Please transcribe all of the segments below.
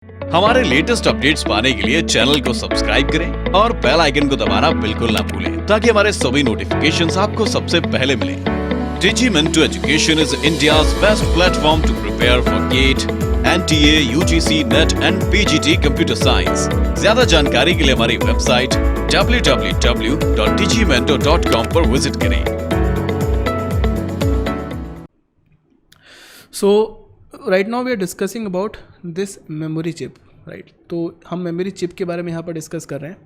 हमारे latest updates पाने के लिए चैनल को सब्सक्राइब करें और बेल आइकन को दबाना बिल्कुल ना भूलें ताकि हमारे सभी नोटिफिकेशंस आपको सबसे पहले मिलें। Digimentor Education is India's best platform to prepare for GATE, NTA, UGC, NET and PGT Computer Science। ज्यादा जानकारी के लिए हमारी वेबसाइट www.digimentor.com पर विजिट करें। So right now we are discussing about this memory chip, right? तो हम memory chip के बारे में यहाँ पर डिस्कस कर रहे हैं।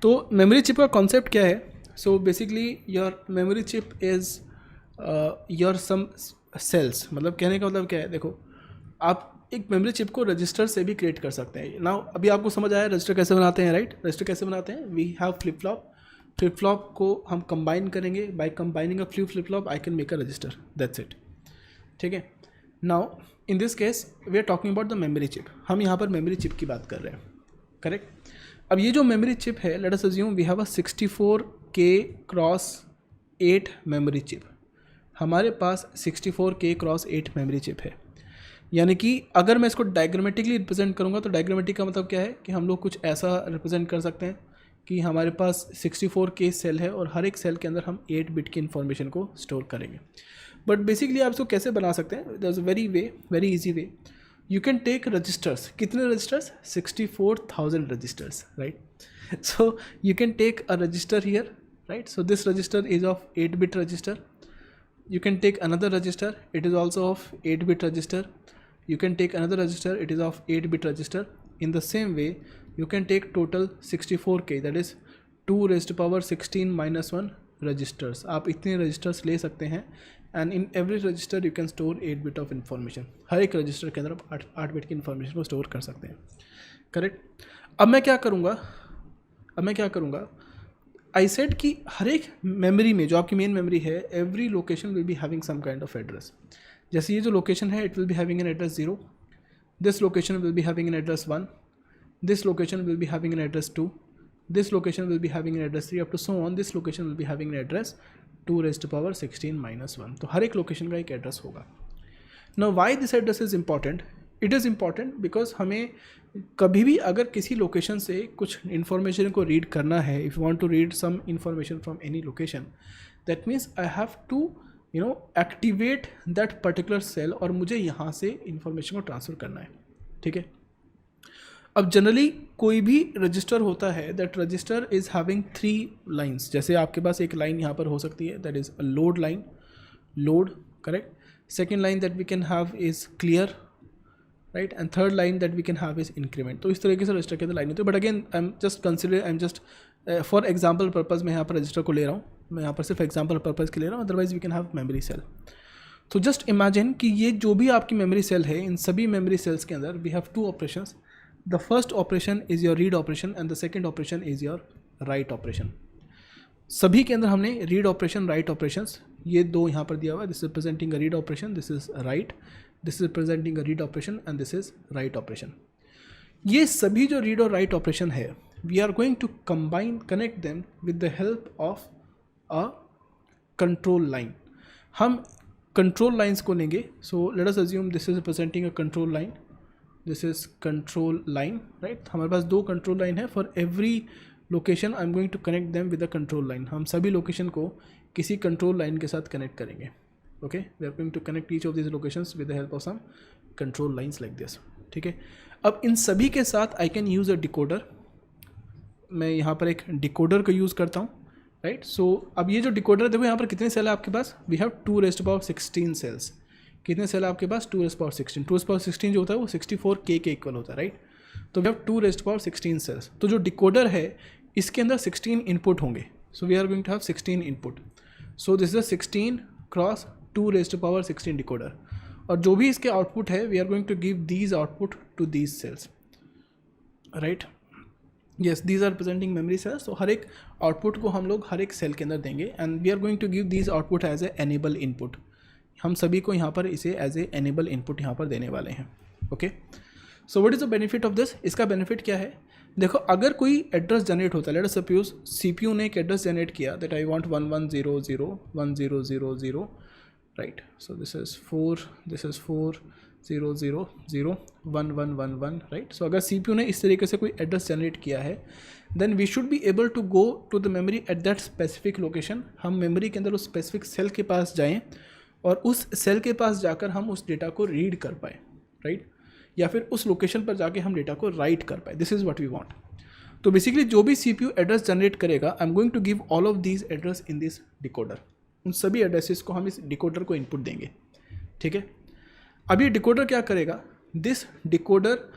तो मेमोरी चिप का कॉन्सेप्ट क्या है? So basically your memory chip is your some cells. मतलब कहने का मतलब क्या है, देखो आप एक मेमोरी चिप को रजिस्टर से भी क्रिएट कर सकते हैं। नाउ अभी आपको समझ आया रजिस्टर कैसे बनाते हैं, राइट? रजिस्टर कैसे बनाते हैं? We have flip flop. Flip flop को हम कंबाइन करेंगे। By combining a few flip flop I can make a register, that's it. ठीक है। Now in this case we are talking about the memory chip. हम यहाँ पर memory chip की बात कर रहे हैं, करेक्ट? अब ये जो मेमोरी चिप है, let us assume we have a 64K cross 8 memory chip. हमारे पास 64K क्रॉस 8 मेमोरी चिप है। यानी कि अगर मैं इसको डायग्रामेटिकली रिप्रेजेंट करूँगा तो डायग्रामेटिक का मतलब क्या है कि हम लोग कुछ ऐसा रिप्रेजेंट कर सकते हैं कि हमारे पास 64K सेल है और हर एक सेल के अंदर हम 8 बिट की इन्फॉर्मेशन को स्टोर करेंगे। बट बेसिकली आप इसको कैसे बना सकते हैं? There is a very easy way. You can take registers. कितने registers? 64,000 registers, right? So you can take a register here, right? So this register is of 8 bit register. You can take another register, it is also of 8 bit register. You can take another register, it is of 8 bit register. In the same way you can take total 64K, that is 2 raised to power 16 minus 1 registers. आप इतने registers ले सकते हैं and in every register you can store 8 bit of information. हर एक register के अंदर आप 8 bit की information को store कर सकते हैं, करेक्ट? अब मैं क्या करूँगा आई सेड कि हर एक मेमोरी में जो आपकी मेन मेमोरी है, every location will be having some kind of address. जैसे ये जो लोकेशन है it will be having an address 0, this location will be having an address 1, this location will be having an address 2, this location will be having an address 3 up to so on. This location will be having an address 2 raised to power 16 minus 1। तो हर एक location का एक address होगा। Now why this address is important? It is important because हमें कभी भी अगर किसी लोकेशन से कुछ इन्फॉर्मेशन को रीड करना है, if you want to read some information from any location, that means I have to activate that particular cell और मुझे यहाँ से इन्फॉर्मेशन को ट्रांसफ़र करना है। ठीक है। अब जनरली कोई भी रजिस्टर होता है, that register is having 3 lines. जैसे आपके पास एक लाइन यहाँ पर हो सकती है, that is a load line, load, correct? Second line that we can have is clear, right? And third line that we can have is increment. तो इस तरीके से रजिस्टर के अंदर लाइन होती है। But again I am just for example purpose मैं यहाँ पर रजिस्टर को ले रहा हूँ, मैं यहाँ पर सिर्फ एग्जाम्पल पर्पज़ के ले रहा हूँ, otherwise we can have memory cell. तो जस्ट इमेजिन कि ये जो भी आपकी मेमोरी सेल है, इन सभी मेमोरी सेल्स के अंदर we have 2 operations. The first operation is your read operation and the second operation is your write operation. सभी के अंदर हमने रीड ऑपरेशन, राइट ऑपरेशंस, ये 2 यहाँ पर दिया हुआ है। This is representing a read operation, this is right, this is representing a read operation and this is right operation. ये सभी जो रीड और राइट ऑपरेशन है, we are going to connect them with the help of a control line. हम control lines को लेंगे। So let us assume this is representing a control line, this is control line, right? हमारे पास 2 control line है। For every location I am going to connect them with a control line. हम सभी location को किसी control line के साथ connect करेंगे। Okay, we are going to connect each of this locations with the help of some control lines like this. ठीक है। अब इन सभी के साथ I can use a decoder. मैं यहाँ पर एक डिकोडर का यूज़ करता हूँ, राइट? सो अब ये जो डिकोडर, देखो यहाँ पर कितने सेल है आपके पास? We have 2 raised to power 16 cells. कितने सेल है आपके पास? 2 raised to power 16। 2 raised to power 16 जो होता है वो 64K के इक्वल होता है, राइट? तो we have 2 raised to power 16 cells. तो जो डिकोडर है इसके अंदर 16 इनपुट होंगे। So we are going to have 16 input. So this is a 16 cross 2 raised to power 16 decoder. और जो भी इसके आउटपुट है, we are going to give these output to these cells, right? Yes, these are representing memory cells. तो हर एक output को हम लोग हर एक सेल के अंदर देंगे and we are going to give these output as a enable input. हम सभी को यहाँ पर इसे एज ए एनेबल इनपुट यहाँ पर देने वाले हैं। Okay, so what is the benefit of this? इसका बेनिफिट क्या है? देखो, अगर कोई एड्रेस जनरेट होता है, लेट अस सपोज सीपीयू ने एक एड्रेस जनरेट किया that I want 1100 1000, right? So this is 4, 0001111, right. So अगर CPU ने इस तरीके से कोई एड्रेस जनरेट किया है, then we should be able to go to the memory at that specific location. हम मेमोरी के अंदर उस स्पेसिफिक सेल के पास जाएं और उस सेल के पास जाकर हम उस डेटा को रीड कर पाए, राइट, या फिर उस लोकेशन पर जाके हम डेटा को राइट कर पाए. This is what we want. तो बेसिकली जो भी CPU एड्रेस जनरेट करेगा, I am going to give all of these address in this decoder. उन सभी एड्रेसेस को हम इस डिकोडर को इनपुट देंगे, ठीक है. अब ये डिकोडर क्या करेगा, this decoder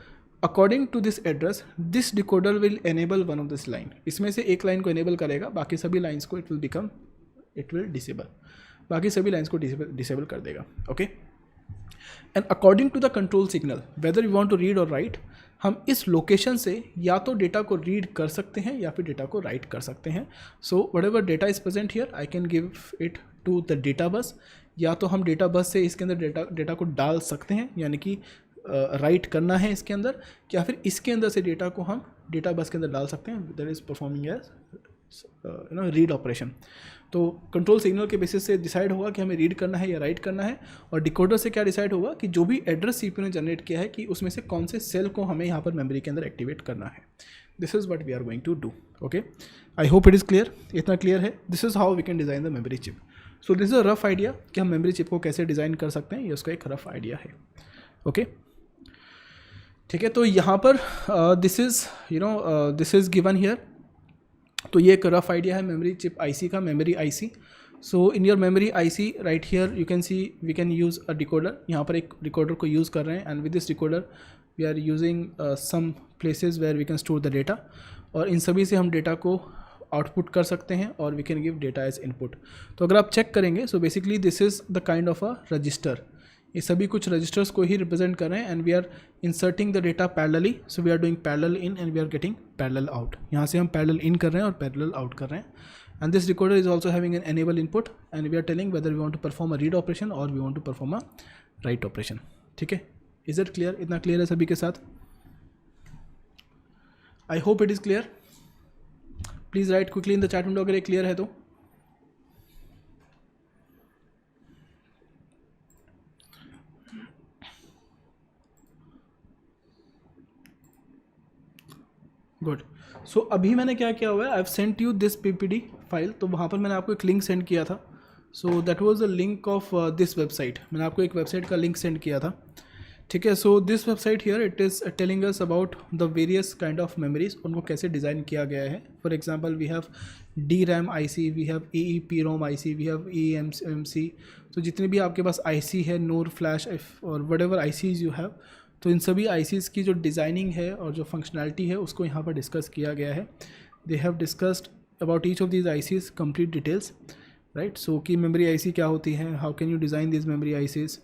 according to this address, this decoder will enable one of this line. इसमें से एक लाइन को एनेबल करेगा, बाकी सभी लाइन्स को इट विल डिसेबल, बाकी सभी लाइन्स को डिसेबल कर देगा, okay. And according to the control signal, whether you want to read और राइट, हम इस लोकेशन से या तो डेटा को रीड कर सकते हैं या फिर डेटा को राइट कर सकते हैं. So whatever data is present here, I can give it to the data bus, या तो हम डेटा बस से इसके अंदर डेटा को डाल सकते हैं, यानी कि राइट करना है इसके अंदर, या फिर इसके अंदर से डेटा को हम डेटा बस के अंदर डाल सकते हैं. That is performing as read operation. तो कंट्रोल सिग्नल के बेसिस से डिसाइड होगा कि हमें रीड करना है या राइट करना है, और डिकोडर से क्या डिसाइड होगा कि जो भी एड्रेस CPU ने जनरेट किया है कि उसमें से कौन से सेल को हमें यहाँ पर मेमोरी के अंदर एक्टिवेट करना है. This is what we are going to do, okay. I hope it is clear. इतना क्लियर है. This is how we can design the memory chip. So this is a rough idea कि हम memory chip को कैसे design कर सकते हैं, ये उसका एक रफ आइडिया है, ओके. ठीक है, तो यहाँ पर दिस इज़ गिवन हियर. तो ये एक रफ आइडिया है मेमोरी चिप IC का, memory IC. So in your memory IC right here you can see we can use a decoder. यहाँ पर एक डिकोडर को यूज़ कर रहे हैं, and with this decoder we are using some places where we can store the data, और इन सभी से हम डेटा को आउटपुट कर सकते हैं और we can give data as input. तो अगर आप चेक करेंगे, so basically this is the kind of a register. ये सभी कुछ रजिस्टर्स को ही रिप्रेजेंट कर रहे हैं, and we are inserting the data parallelly. So we are doing parallel in and we are getting parallel out. यहाँ से हम पैरेलल इन कर रहे हैं और पैरेलल आउट कर रहे हैं. And this decoder is also having an enable input, and we are telling whether we want to perform a read operation और we want to perform a write operation. ठीक है, इज इट क्लियर? इतना clear है सभी के साथ? I hope it is clear. Please write quickly in the chat window अगर ये क्लियर है तो. गुड. सो अभी मैंने क्या किया हुआ है, I have sent you this PPT file. तो वहाँ पर मैंने आपको एक लिंक सेंड किया था. So that was the link of this website. मैंने आपको एक वेबसाइट का लिंक सेंड किया था. ठीक है, so this website here it is telling us about the various kind of memories, उनको कैसे डिज़ाइन किया गया है. For example we have DRAM IC, we have EEPROM IC, we have eMMC. तो जितने भी आपके पास IC है, NOR फ्लैश और whatever ICs you have, तो इन सभी ICs की जो डिज़ाइनिंग है और जो फंक्शनैलिटी है उसको यहाँ पर डिस्कस किया गया है. They have discussed about each of these ICs complete details, right. So कि मेमोरी IC क्या होती है, how can you design this memory ICs,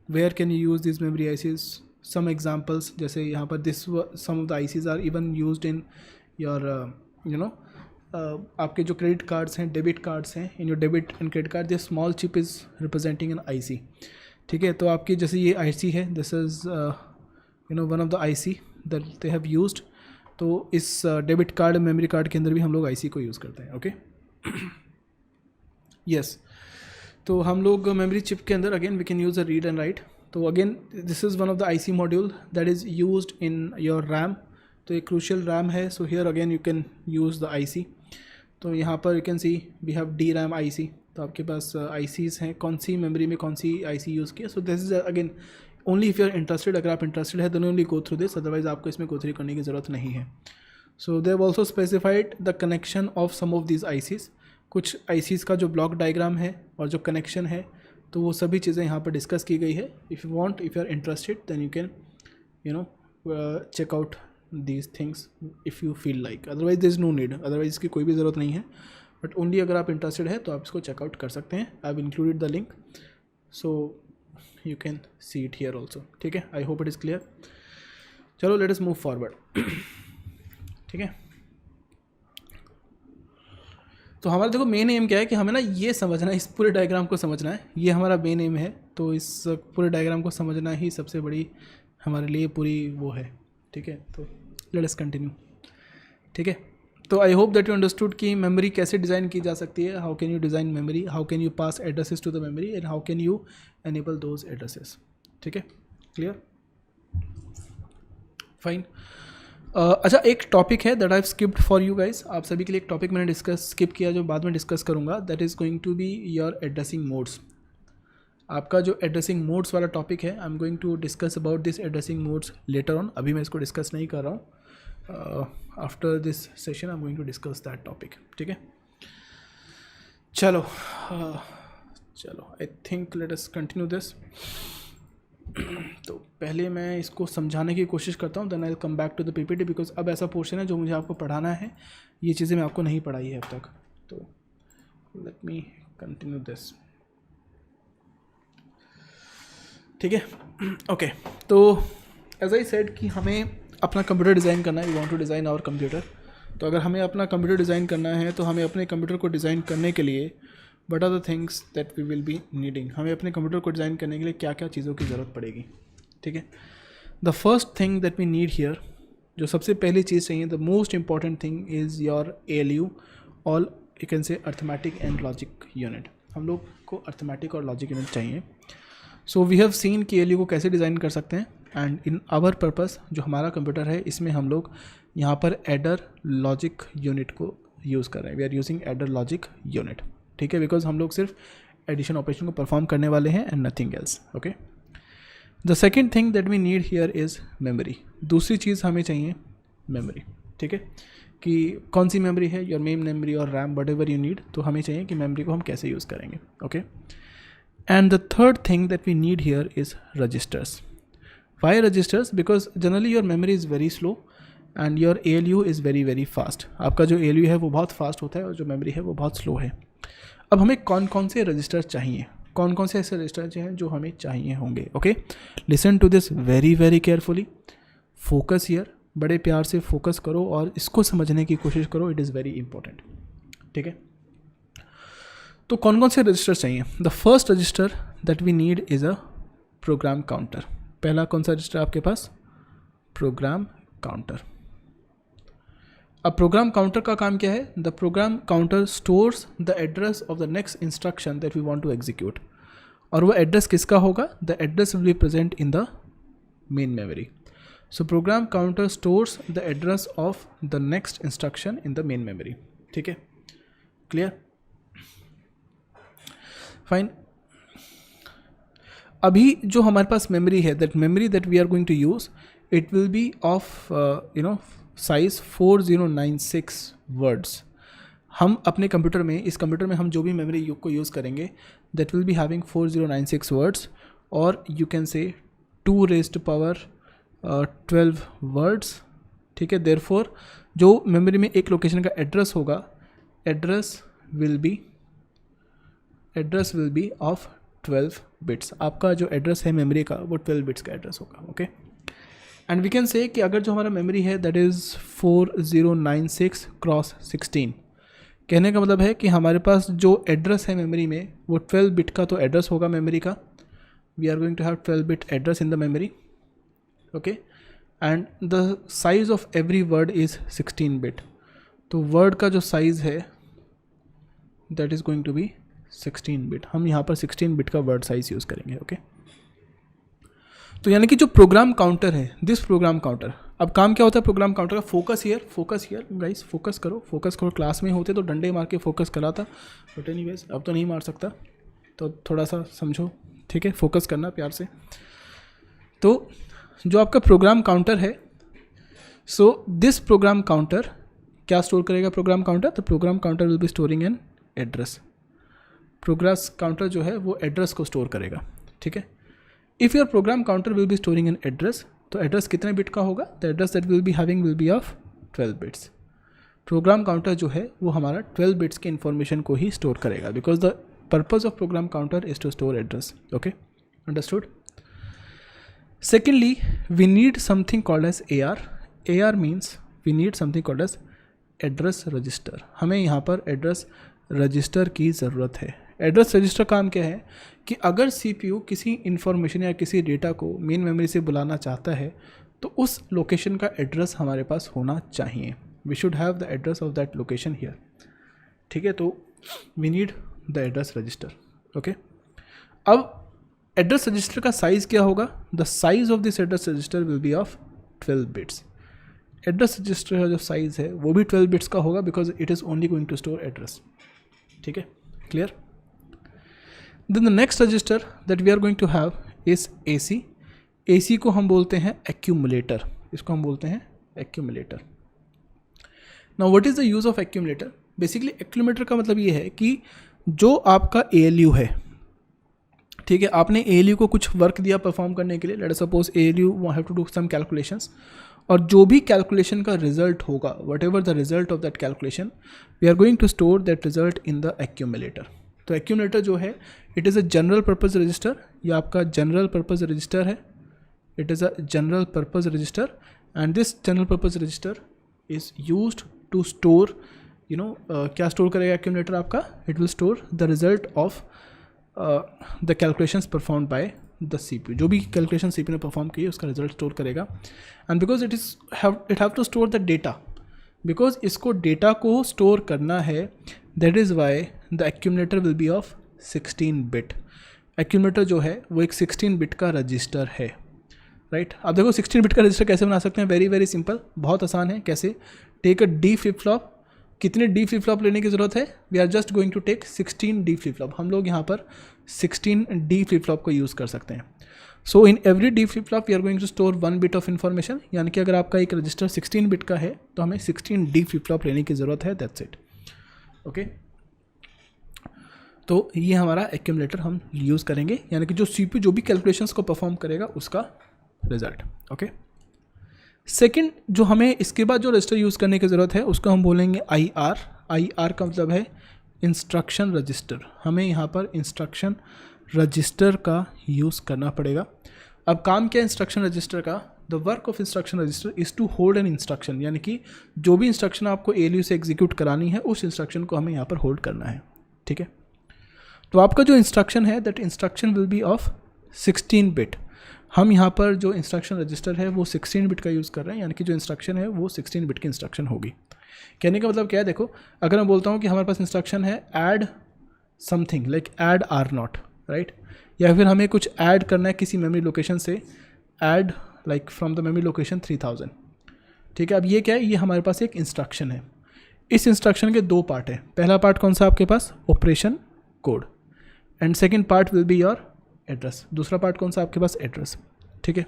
where can you use this memory ICs. Some examples जैसे यहाँ पर this some of the ICs are even used in your आपके जो credit cards हैं, डेबिट कार्ड्स हैं, in your debit and credit card this small chip is representing N IC. ठीक है, तो आपकी जैसे ये IC है, this is one of the IC that they have used. तो इस डेबिट कार्ड मेमोरी कार्ड के अंदर भी हम लोग IC को यूज़ करते हैं. Okay, yes. तो हम लोग मेमोरी चिप के अंदर again we can use a read and write. तो again this is one of the IC module that is used in your RAM. तो एक क्रूशियल RAM है. So here again you can use the IC. तो यहाँ पर you can see we have DRAM IC. तो आपके पास ICs हैं, कौन सी मेमोरी में कौन सी IC यूज़ किया. So this is again only if you are interested. अगर आप इंटरेस्टेड है then only go through this, otherwise आपको इसमें गो थ्रू करने की ज़रूरत नहीं है. So they have also specified the connection of some of these ICs. कुछ ICs का जो ब्लॉक डायग्राम है और जो कनेक्शन है, तो वो सभी चीज़ें यहाँ पर डिस्कस की गई है. If you want, if you are interested then you can check out these things if you feel like. Otherwise there is no need, otherwise इसकी कोई भी ज़रूरत नहीं है. बट ओनली अगर आप इंटरेस्टेड है तो आप इसको चेकआउट कर सकते हैं. I have included the link, so you can see it here also. ठीक है, आई होप इट इज़ क्लियर. चलो लेट अस मूव फॉरवर्ड. ठीक है, तो हमारा देखो मेन एम क्या है कि हमें ना ये समझना है, इस पूरे डायग्राम को समझना है. ये हमारा मेन एम है. तो इस पूरे डायग्राम को समझना ही सबसे बड़ी हमारे लिए पूरी वो है. ठीक है, तो लेट अस कंटिन्यू. ठीक है, तो I hope that you understood कि मेमोरी कैसे डिज़ाइन की जा सकती है. How can you design memory, how can you pass addresses to the memory, and how can you enable those addresses. ठीक है, क्लियर, फाइन। अच्छा, एक टॉपिक है that I have skipped for you guys, आप सभी के लिए एक टॉपिक मैंने स्किप किया जो बाद में डिस्कस करूंगा, that is going to be your addressing modes. आपका जो एड्रेसिंग मोड्स वाला टॉपिक है, I am going to discuss about this addressing modes later on, अभी मैं इसको डिस्कस नहीं कर रहा हूँ। After this session I am going to discuss that topic, ठीक है। चलो I think let us continue this. तो पहले मैं इसको समझाने की कोशिश करता हूँ, then I will come back to the PPT, because अब ऐसा पोर्शन है जो मुझे आपको पढ़ाना है, ये चीज़ें मैं आपको नहीं पढ़ाई है अब तक। तो लेट मी कंटिन्यू दिस, ठीक है। ओके, तो एज आई सेड कि हमें अपना कंप्यूटर डिज़ाइन करना है, we want to design our computer. तो अगर हमें अपना कंप्यूटर डिज़ाइन करना है तो हमें अपने कंप्यूटर को डिज़ाइन करने के लिए what are the things that we will be needing, हमें अपने कंप्यूटर को डिज़ाइन करने के लिए क्या क्या चीज़ों की ज़रूरत पड़ेगी, ठीक है। The first thing that we need here, जो सबसे पहली चीज़ चाहिए, the most important thing is your ALU, all you can say arithmetic and logic unit. हम लोग को अर्थमेटिक और लॉजिक यूनिट चाहिए। सो वी हैव सीन कि ALU को कैसे डिज़ाइन कर सकते हैं, एंड इन आवर पर्पस जो हमारा कंप्यूटर है इसमें हम लोग यहाँ पर एडर लॉजिक यूनिट को यूज़ कर रहे हैं, we are using adder logic unit, ठीक है, बिकॉज हम लोग सिर्फ एडिशन ऑपरेशन को परफॉर्म करने वाले हैं and nothing else, okay. The second thing that we need here is memory. दूसरी चीज़ हमें चाहिए मेमोरी, ठीक है, कि कौन सी मेमोरी है, योर मेन मेमोरी और RAM whatever you need, तो हमें चाहिए कि मेमोरी को हम कैसे यूज़ करेंगे, okay. And the third thing that we need here is registers. Why registers? Because generally your memory is very slow and your ALU is very very fast. आपका जो ALU है वो बहुत फास्ट होता है और जो मेमोरी है वो बहुत स्लो है। अब हमें कौन कौन से रजिस्टर चाहिए, कौन कौन से ऐसे रजिस्टर हैं जो हमें चाहिए होंगे, okay. Listen to this very very carefully, focus here, बड़े प्यार से फोकस करो और इसको समझने की कोशिश करो, इट इज़ वेरी इंपॉर्टेंट, ठीक है। तो कौन कौन से रजिस्टर चाहिए? The first register that we need is a program counter. पहला कौन सा रजिस्टर आपके पास? Program counter. अब प्रोग्राम काउंटर का काम क्या है? The program counter stores the address of the next instruction that we want to execute, और वो एड्रेस किसका होगा? The address will be present in the main memory. So program counter stores the address of the next instruction in the main memory, ठीक है, clear, fine. अभी जो हमारे पास मेमोरी है, that memory that we are going to use, it will be of size 4096 words. हम अपने computer में, इस कंप्यूटर में हम जो भी मेमोरी को यूज़ करेंगे that will be having 4096 words, और यू कैन से 2⁻12 वर्ड्स, ठीक है। देयरफॉर जो मेमोरी में एक लोकेशन का एड्रेस होगा, address will be of 12 bits. आपका जो एड्रेस है मेमोरी का वो 12 बिट्स का एड्रेस होगा, okay. And we can say कि अगर जो हमारा मेमोरी है दैट इज़ 4096x16, कहने का मतलब है कि हमारे पास जो एड्रेस है मेमोरी में वो 12 बिट का तो एड्रेस होगा मेमोरी का। We are going to have 12 bit address in the memory, okay. And the size of every word is 16 bit. तो वर्ड का जो साइज़ है that is going to be 16 bit. हम यहाँ पर 16 बिट का वर्ड साइज यूज़ करेंगे, okay. तो यानी कि जो प्रोग्राम काउंटर है, दिस प्रोग्राम काउंटर, अब काम क्या होता है प्रोग्राम काउंटर का? फोकस हियर गाइस, फोकस करो। क्लास में होते तो डंडे मार के फोकस कराता, बट एनीवेज अब तो नहीं मार सकता, तो थोड़ा सा समझो, ठीक है, फोकस करना प्यार से। तो जो आपका प्रोग्राम काउंटर है, सो दिस प्रोग्राम काउंटर क्या स्टोर करेगा? प्रोग्राम काउंटर, तो program counter will be storing an address. Program counter जो है वो एड्रेस को स्टोर करेगा, ठीक है। If your program counter will be storing an address, तो एड्रेस कितने बिट का होगा? The address that will be having will be of 12 bits. Program counter जो है वो हमारा 12 बिट्स की इन्फॉर्मेशन को ही स्टोर करेगा, because the purpose of program counter is to store address, okay, understood. Secondly, we need something called as AR। AR means we need something called as address register. हमें यहाँ पर address register की ज़रूरत है। Address register काम क्या है कि अगर CPU किसी इन्फॉर्मेशन या किसी डेटा को मेन मेमोरी से बुलाना चाहता है तो उस लोकेशन का एड्रेस हमारे पास होना चाहिए। We should have the address of that location here, ठीक है। तो we need the address register, okay. अब एड्रेस रजिस्टर का साइज़ क्या होगा? The size of this address register will be of 12 bits. Address register का जो साइज़ है वो भी 12 बिट्स का होगा because it is only going to store address. ठीक है, clear? Then the next register that we are going to have is AC। AC को हम बोलते हैं एक्यूमुलेटर, इसको हम बोलते हैं accumulator. Now what is the use of accumulator? Basically accumulator का मतलब ये है कि जो आपका ALU है, ठीक है, आपने ALU को कुछ वर्क दिया परफॉर्म करने के लिए, let us suppose ALU have to do some calculations, और जो भी कैलकुलेशन का रिजल्ट होगा, whatever the result of that calculation, we are going to store that result in the accumulator. तो एक्यूमुलेटर जो है it is a general purpose register, ये आपका जनरल पर्पज़ रजिस्टर है, it is a general purpose register and this general purpose register is used to store क्या store करेगा accumulator आपका? It will store the result of the calculations perform by the CPU। जो भी calculation CPU ने perform की है उसका result store करेगा। And because it have to store the data, because इसको डेटा को स्टोर करना है, that is why the accumulator will be of 16 bit. Accumulator जो है वो एक 16 बिट का रजिस्टर है, राइट? अब देखो 16 बिट का रजिस्टर कैसे बना सकते हैं? वेरी वेरी सिंपल, बहुत आसान है। कैसे? Take a D flip flop. कितने D फ्लिप फ्लॉप लेने की ज़रूरत है? We are just going to take 16 D flip flop. हम लोग यहाँ पर 16 D फ्लिप फ्लॉप को यूज़ कर सकते हैं। So in every D flip flop we are going to store 1 bit of information, यानी कि अगर आपका एक रजिस्टर 16 बिट का है तो हमें 16 D फ्लिप फ्लॉप लेने की ज़रूरत है, दैट्स इट। ओके, तो ये हमारा एक्यूमुलेटर हम यूज़ करेंगे, यानी कि जो CPU जो भी कैलकुलेशंस को परफॉर्म करेगा उसका रिजल्ट। ओके, सेकंड जो हमें इसके बाद जो रजिस्टर यूज़ करने की ज़रूरत है उसको हम बोलेंगे IR। IR का मतलब है इंस्ट्रक्शन रजिस्टर। हमें यहाँ पर इंस्ट्रक्शन रजिस्टर का यूज़ करना पड़ेगा। अब काम क्या है इंस्ट्रक्शन रजिस्टर का? The work of instruction register is to hold an instruction, यानी कि जो भी इंस्ट्रक्शन आपको ALU से एग्जीक्यूट करानी है उस इंस्ट्रक्शन को हमें यहाँ पर होल्ड करना है। ठीक है, तो आपका जो इंस्ट्रक्शन है that instruction will be of 16 bit. हम यहाँ पर जो इंस्ट्रक्शन रजिस्टर है वो 16 बिट का यूज़ कर रहे हैं, यानी कि जो इंस्ट्रक्शन है वो 16 बिट की इंस्ट्रक्शन होगी। कहने का मतलब क्या है? देखो, अगर मैं बोलता हूँ कि हमारे पास इंस्ट्रक्शन है add something like add R0, right? या फिर हमें कुछ ऐड करना है किसी मेमोरी लोकेशन से, add like from the memory location 3000। ठीक है, अब ये क्या है? ये हमारे पास एक इंस्ट्रक्शन है। इस इंस्ट्रक्शन के 2 पार्ट हैं। पहला पार्ट कौन सा आपके पास? Operation code, and second part will be your address. दूसरा पार्ट कौन सा आपके पास? एड्रेस। ठीक है,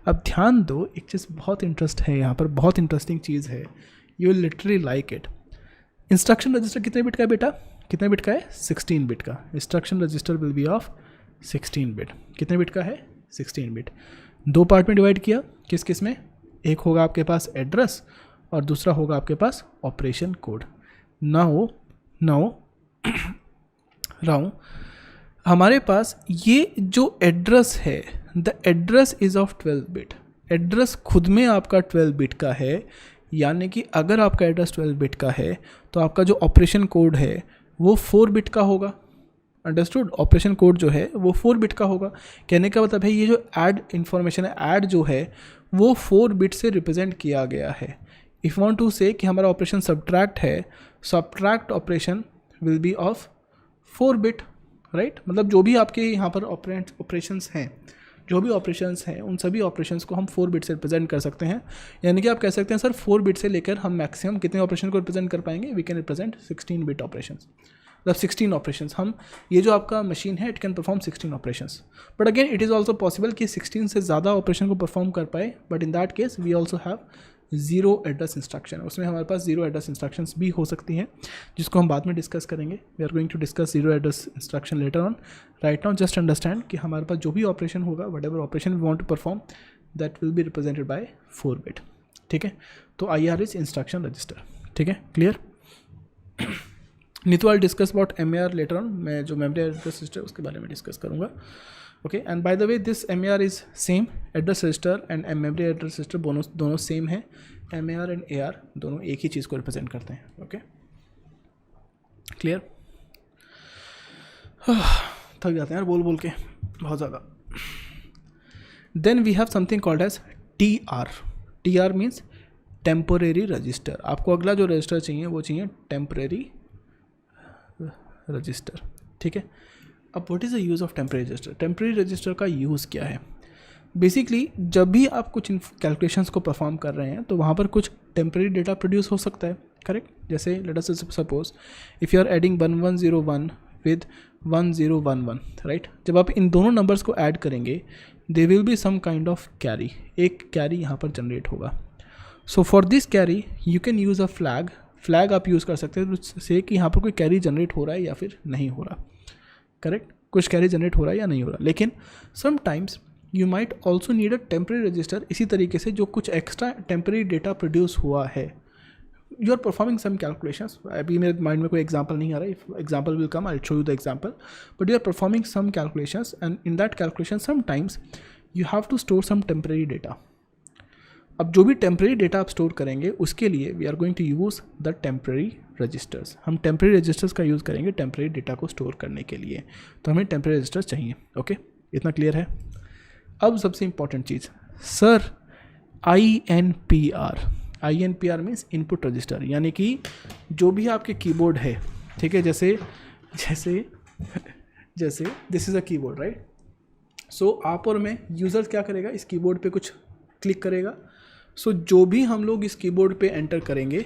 अब ध्यान दो, एक चीज़ बहुत इंटरेस्ट है यहाँ पर, बहुत इंटरेस्टिंग चीज़ है, you will literally like it. Instruction register कितने बिट का है बेटा? कितने बिट का है? 16 बिट का। Instruction register will be of 16 bit. कितने बिट का है? 16 बिट। 2 पार्ट में डिवाइड किया, किस किस में? एक होगा आपके पास एड्रेस और दूसरा होगा आपके पास ऑपरेशन कोड। नाउ हमारे पास ये जो एड्रेस है, the address is of 12 bit. Address खुद में आपका 12 बिट का है, यानी कि अगर आपका एड्रेस 12 बिट का है तो आपका जो ऑपरेशन कोड है वो 4 बिट का होगा। अंडरस्टूड? ऑपरेशन कोड जो है वो 4 बिट का होगा। कहने का मतलब है ये जो ऐड इन्फॉर्मेशन है, ऐड जो है वो 4 बिट से रिप्रेजेंट किया गया है। इफ़ वांट टू से कि हमारा ऑपरेशन सब्ट्रैक्ट है, subtract operation will be of 4 bit, right? मतलब जो भी आपके यहाँ पर ऑपरेशंस हैं, जो भी ऑपरेशंस हैं उन सभी ऑपरेशंस को हम 4 बिट से रिप्रेजेंट कर सकते हैं। यानी कि आप कह सकते हैं सर 4 बिट से लेकर हम मैक्सिमम कितने ऑपरेशन को रिप्रेजेंट कर पाएंगे? We can represent 16 bit operations, मतलब 16 ऑपरेशंस। हम ये जो आपका मशीन है it can perform 16 operations, but again it is also possible कि 16 से ज़्यादा ऑपरेशन को परफॉर्म कर पाए, but in that case we also have 0 address instruction. उसमें हमारे पास 0 एड्रेस इंस्ट्रक्शंस भी हो सकती हैं, जिसको हम बाद में डिस्कस करेंगे। We are going to discuss 0 address instruction later on. Right now just understand कि हमारे पास जो भी ऑपरेशन होगा, whatever operation we want to perform, that will be represented by 4 bit. ठीक है, तो IR इज इंस्ट्रक्शन रजिस्टर। ठीक है, क्लियर? नीतू I discuss about MAR later on. मैं जो मेमोरी एड्रेस रजिस्टर उसके बारे में डिस्कस करूँगा। Okay, and by the way this MAR is same, address register and memory address register दोनों सेम है। MAR एंड AR दोनों एक ही चीज़ को रिप्रेजेंट करते हैं। Okay, clear? थक जाते हैं यार बोल बोल के बहुत ज़्यादा। Then we have something called as TR। TR means temporary register. आपको अगला जो रजिस्टर चाहिए वो चाहिए टेम्परेरी रजिस्टर। ठीक है, अब what is the use of temporary register? Temporary register का यूज़ क्या है? बेसिकली जब भी आप कुछ कैलकुलेशंस को परफॉर्म कर रहे हैं तो वहाँ पर कुछ टेम्परेरी डेटा प्रोड्यूस हो सकता है, करेक्ट? जैसे let us suppose if you are adding 1101 with 1011, right? जब आप इन दोनों नंबर्स को ऐड करेंगे they will be some kind of carry, एक कैरी यहाँ पर जनरेट होगा. So for this carry you can use a flag आप यूज़ कर सकते हैं से कि यहाँ पर कोई कैरी जनरेट हो रहा है या फिर नहीं हो रहा, करेक्ट? कुछ कैरी जनरेट हो रहा है या नहीं हो रहा. लेकिन sometimes you might also need a temporary register, इसी तरीके से जो कुछ एक्स्ट्रा टेम्परेरी डेटा प्रोड्यूस हुआ है. You are performing some calculations, अभी मेरे माइंड में कोई एग्जाम्पल नहीं आ रहा है, if example will come I show you the example, but you are performing some calculations and in that calculation sometimes you have to store some temporary data. अब जो भी टेम्परेरी डेटा आप स्टोर करेंगे उसके लिए we are going to use the temporary registers. हम temporary registers का use करेंगे टेम्परेरी डेटा को स्टोर करने के लिए. तो हमें टेम्परेरी रजिस्टर्स चाहिए. ओके, इतना क्लियर है? अब सबसे इंपॉर्टेंट चीज़ sir, INPR means input register, यानी कि जो भी आपके कीबोर्ड है, ठीक है, जैसे this is a keyboard, right? So आप और मैं यूज़र क्या करेगा, इस कीबोर्ड पे कुछ क्लिक करेगा. सो जो भी हम लोग इस कीबोर्ड पे एंटर करेंगे,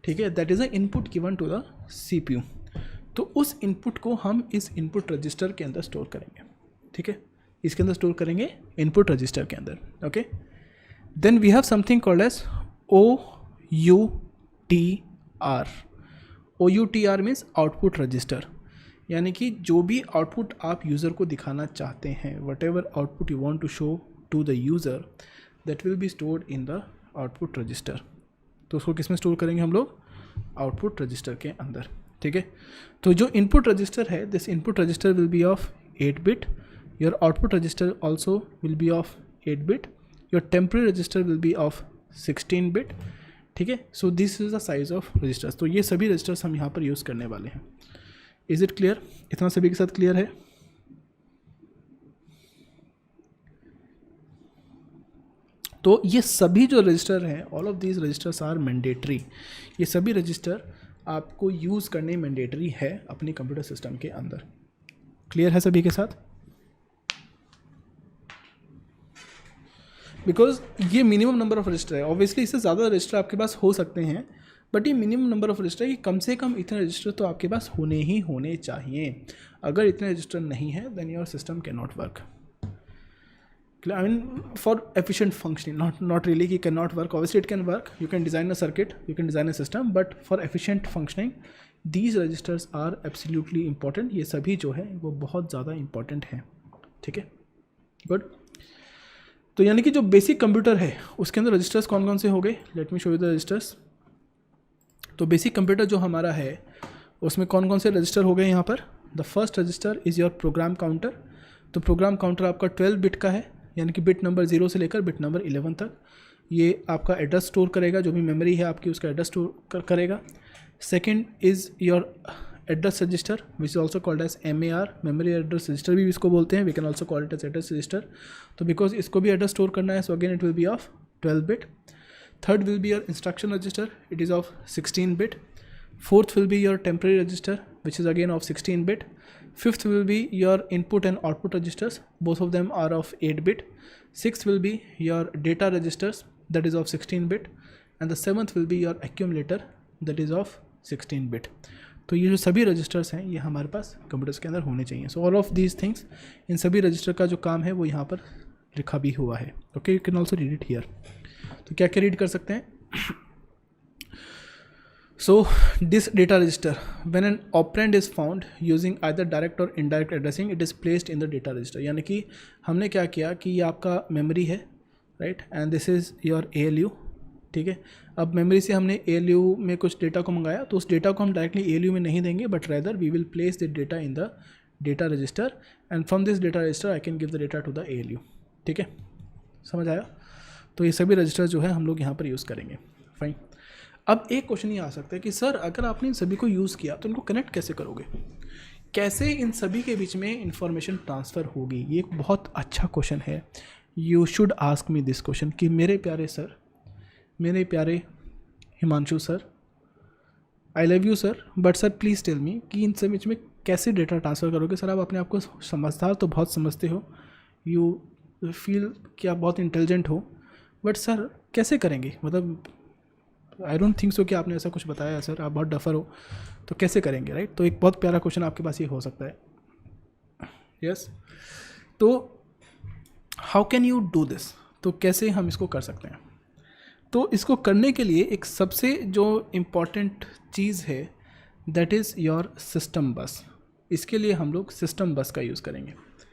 ठीक है, that is a input given to the CPU. तो उस इनपुट को हम इस इनपुट रजिस्टर के अंदर स्टोर करेंगे, ठीक है, इसके अंदर स्टोर करेंगे इनपुट रजिस्टर के अंदर. Okay, then we have something called as OUTR means output register, यानी कि जो भी आउटपुट आप यूज़र को दिखाना चाहते हैं, whatever output you want to show to the user, that will be stored in the output register. तो उसको किस में स्टोर करेंगे हम लोग? आउटपुट रजिस्टर के अंदर, ठीक है. तो जो इनपुट रजिस्टर है, this input register will be of 8 bit, your output register also will be of 8 bit, your temporary register will be of 16 bit, ठीक है. So this is the size of registers. तो ये सभी registers हम यहाँ पर use करने वाले हैं. Is it clear? इतना सभी के साथ क्लियर है? तो ये सभी जो रजिस्टर हैं, all of these registers are mandatory. ये सभी रजिस्टर आपको यूज़ करने मैंडेटरी है अपने कंप्यूटर सिस्टम के अंदर. क्लियर है सभी के साथ? बिकॉज ये मिनिमम नंबर ऑफ रजिस्टर है. ऑब्वियसली इससे ज़्यादा रजिस्टर आपके पास हो सकते हैं, बट ये मिनिमम नंबर ऑफ रजिस्टर है कि कम से कम इतने रजिस्टर तो आपके पास होने चाहिए. अगर इतने रजिस्टर नहीं है then your system can not work. I mean for efficient functioning, not really कि cannot work. Obviously it can work. You can design a circuit, you can design a system, but for efficient functioning these registers are absolutely important. ये सभी जो है वो बहुत ज़्यादा important हैं, ठीक है. गुड. तो यानी कि जो बेसिक कंप्यूटर है उसके अंदर रजिस्टर्स कौन कौन से हो गए? Let me show you the registers. तो बेसिक कंप्यूटर जो हमारा है उसमें कौन कौन से रजिस्टर हो गए यहाँ पर? The first register is your program counter. तो प्रोग्राम काउंटर आपका 12 बिट का है, यानी कि बिट नंबर 0 से लेकर बिट नंबर 11 तक. ये आपका एड्रेस स्टोर करेगा, जो भी मेमोरी है आपकी उसका एड्रेस स्टोर करेगा. Second is your address register which is also called as MAR, memory address register भी इसको बोलते हैं. We can also call it as address register. तो बिकॉज इसको भी एड्रेस स्टोर करना है, so again it will be of 12 bit. Third will be your instruction register, it is of 16 bit. Fourth will be your temporary register which is again of 16 bit. Fifth will be your input and output registers, both of them are of 8 bit. Sixth will be your data registers, that is of 16 bit. And the seventh will be your accumulator, that is of 16 bit. तो ये जो सभी registers हैं ये हमारे पास computers के अंदर होने चाहिए. So all of these things, इन सभी रजिस्टर का जो काम है वो यहाँ पर लिखा भी हुआ है. Okay, you can also read it here. तो क्या क्या रीड कर सकते हैं? So this data register, when an operand is found using either direct or indirect addressing, it is placed in the data register. यानी कि हमने क्या किया कि ये आपका मेमोरी है, right, and this is your ALU, ठीक है. अब मेमोरी से हमने ALU में कुछ डेटा को मंगाया, तो उस डेटा को हम डायरेक्टली ALU में नहीं देंगे, but rather we will place the data in the data register and from this data register I can give the data to the ALU. ठीक है, समझ आया? तो ये सभी रजिस्टर जो है हम लोग यहाँ पर यूज़ करेंगे. फाइन. अब एक क्वेश्चन ये आ सकता है कि सर अगर आपने इन सभी को यूज़ किया तो इनको कनेक्ट कैसे करोगे, कैसे इन सभी के बीच में इंफॉर्मेशन ट्रांसफ़र होगी? ये एक बहुत अच्छा क्वेश्चन है. You should ask me this question कि मेरे प्यारे सर, मेरे प्यारे Himanshu sir, I love you sir, but sir please tell me कि इन सब बीच में कैसे डेटा ट्रांसफ़र करोगे? सर आप अपने आप को समझदार तो बहुत समझते हो, यू फील कि आप बहुत इंटेलिजेंट हो, बट सर कैसे करेंगे? मतलब आई डोंट थिंक सो कि आपने ऐसा कुछ बताया सर, आप बहुत डफर हो, तो कैसे करेंगे, राइट? तो एक बहुत प्यारा क्वेश्चन आपके पास ये हो सकता है। यस, तो how can you do this? तो कैसे हम इसको कर सकते हैं? तो इसको करने के लिए एक सबसे जो इम्पॉर्टेंट चीज़ है दैट इज़ योर सिस्टम बस। इसके लिए हम लोग सिस्टम बस का यूज़ करेंगे।